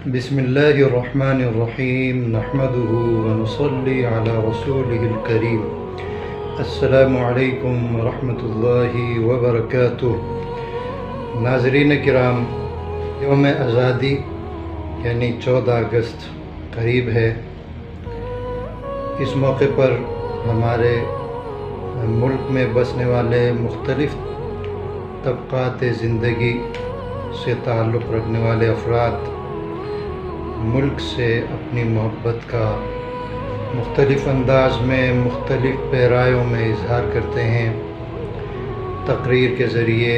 بسم اللہ الرحمن الرحیم نحمده ونصلی علی رسولہ الکریم السلام علیکم ورحمۃ اللہ وبرکاتہ۔ ناظرین کرام، یوم آزادی یعنی 14 اگست قریب ہے۔ اس موقع پر ہمارے ملک میں بسنے والے مختلف طبقات زندگی سے تعلق رکھنے والے افراد ملک سے اپنی محبت کا مختلف انداز میں مختلف پیرایوں میں اظہار کرتے ہیں، تقریر کے ذریعے،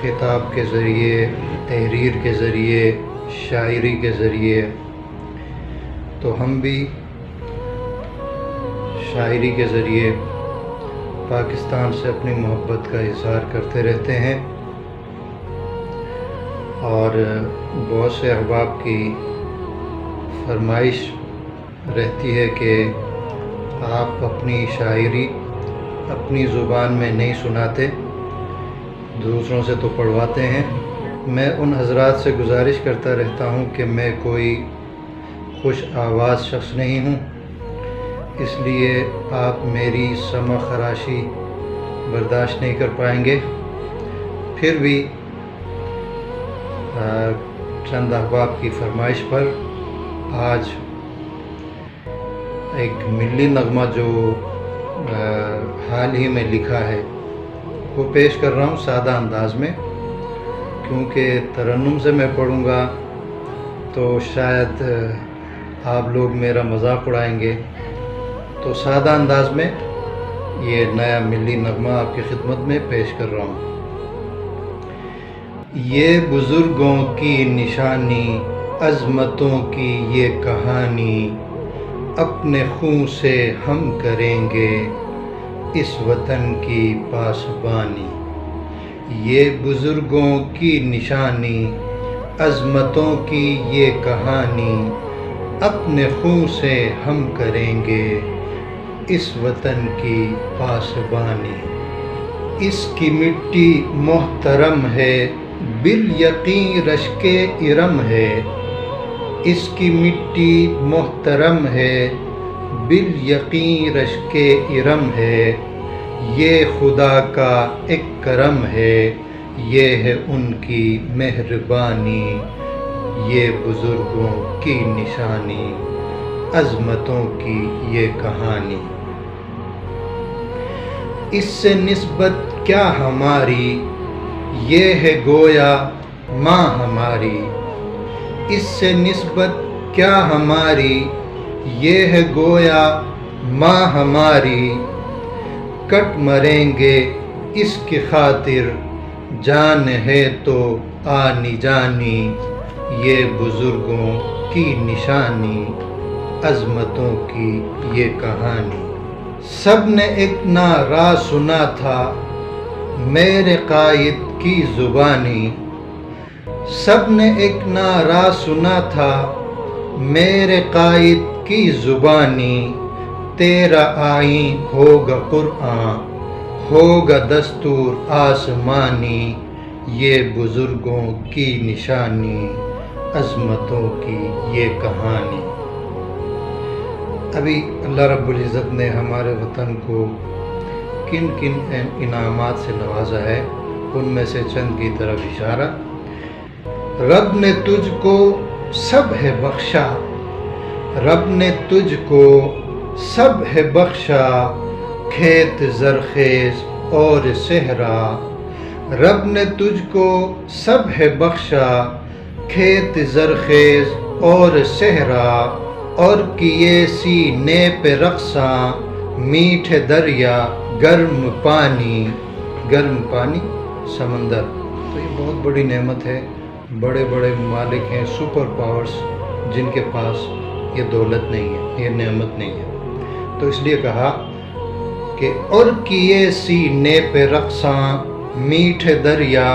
خطاب کے ذریعے، تحریر کے ذریعے، شاعری کے ذریعے۔ تو ہم بھی شاعری کے ذریعے پاکستان سے اپنی محبت کا اظہار کرتے رہتے ہیں، اور بہت سے احباب کی فرمائش رہتی ہے کہ آپ اپنی شاعری اپنی زبان میں نہیں سناتے، دوسروں سے تو پڑھواتے ہیں۔ میں ان حضرات سے گزارش کرتا رہتا ہوں کہ میں کوئی خوش آواز شخص نہیں ہوں، اس لیے آپ میری سمع خراشی برداشت نہیں کر پائیں گے۔ پھر بھی چند احباب کی فرمائش پر آج ایک ملی نغمہ جو حال ہی میں لکھا ہے وہ پیش کر رہا ہوں سادہ انداز میں، کیونکہ ترنم سے میں پڑھوں گا تو شاید آپ لوگ میرا مذاق اڑائیں گے، تو سادہ انداز میں یہ نیا ملی نغمہ آپ کی خدمت میں پیش کر رہا ہوں۔ یہ بزرگوں کی نشانی، عظمتوں کی یہ کہانی، اپنے خون سے ہم کریں گے اس وطن کی پاسبانی۔ یہ بزرگوں کی نشانی، عظمتوں کی یہ کہانی، اپنے خون سے ہم کریں گے اس وطن کی پاسبانی۔ اس کی مٹی محترم ہے، بالیقین رشک ارم ہے۔ اس کی مٹی محترم ہے، بالیقین رشک ارم ہے۔ یہ خدا کا ایک کرم ہے، یہ ہے ان کی مہربانی۔ یہ بزرگوں کی نشانی، عظمتوں کی یہ کہانی۔ اس سے نسبت کیا ہماری، یہ ہے گویا ماں ہماری۔ اس سے نسبت کیا ہماری، یہ ہے گویا ماں ہماری۔ کٹ مریں گے اس کی خاطر، جان ہے تو آنی جانی۔ یہ بزرگوں کی نشانی، عظمتوں کی یہ کہانی۔ سب نے ایک نعرہ سنا تھا میرے قائد کی زبانی۔ سب نے ایک نعرہ سنا تھا میرے قائد کی زبانی۔ تیرا آئین ہوگا قرآن، ہوگا دستور آسمانی۔ یہ بزرگوں کی نشانی، عظمتوں کی یہ کہانی۔ ابھی اللہ رب العزت نے ہمارے وطن کو کن کن انعامات سے نوازا ہے، ان میں سے چند کی طرف اشارہ۔ رب نے تجھ کو سب ہے بخشا، رب نے تجھ کو سب ہے بخشا، کھیت زرخیز اور صحرا۔ رب نے تجھ کو سب ہے بخشا، کھیت زرخیز اور صحرا۔ اور کیے سینے پہ رقصاں، میٹھے دریا گرم پانی۔ گرم پانی سمندر، تو یہ بہت بڑی نعمت ہے۔ بڑے بڑے ممالک ہیں، سپر پاورز، جن کے پاس یہ دولت نہیں ہے، یہ نعمت نہیں ہے۔ تو اس لیے کہا کہ اور کیے سینے پہ رقصاں، میٹھے دریا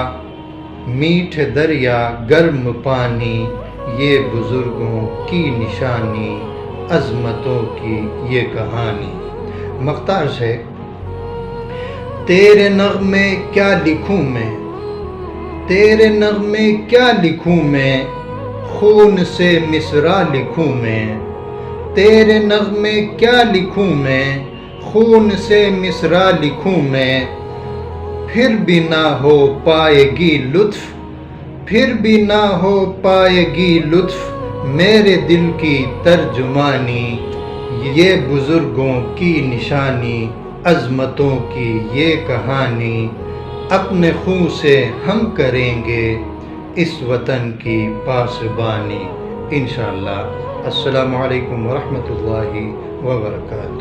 گرم پانی۔ یہ بزرگوں کی نشانی، عظمتوں کی یہ کہانی۔ مقطع ہے، تیرے نغمے کیا لکھوں میں، تیرے نغمے کیا لکھوں میں، خون سے مصرع لکھوں میں، تیرے نغمے کیا لکھوں میں، خون سے مصرع لکھوں میں، پھر بھی نہ ہو پائے گی لطف، پھر بھی نہ ہو پائے گی لطف میرے دل کی ترجمانی، یہ بزرگوں کی نشانی، عظمتوں کی یہ کہانی، اپنے خون سے ہم کریں گے اس وطن کی پاسبانی انشاءاللہ۔ السلام علیکم ورحمۃ اللہ وبرکاتہ۔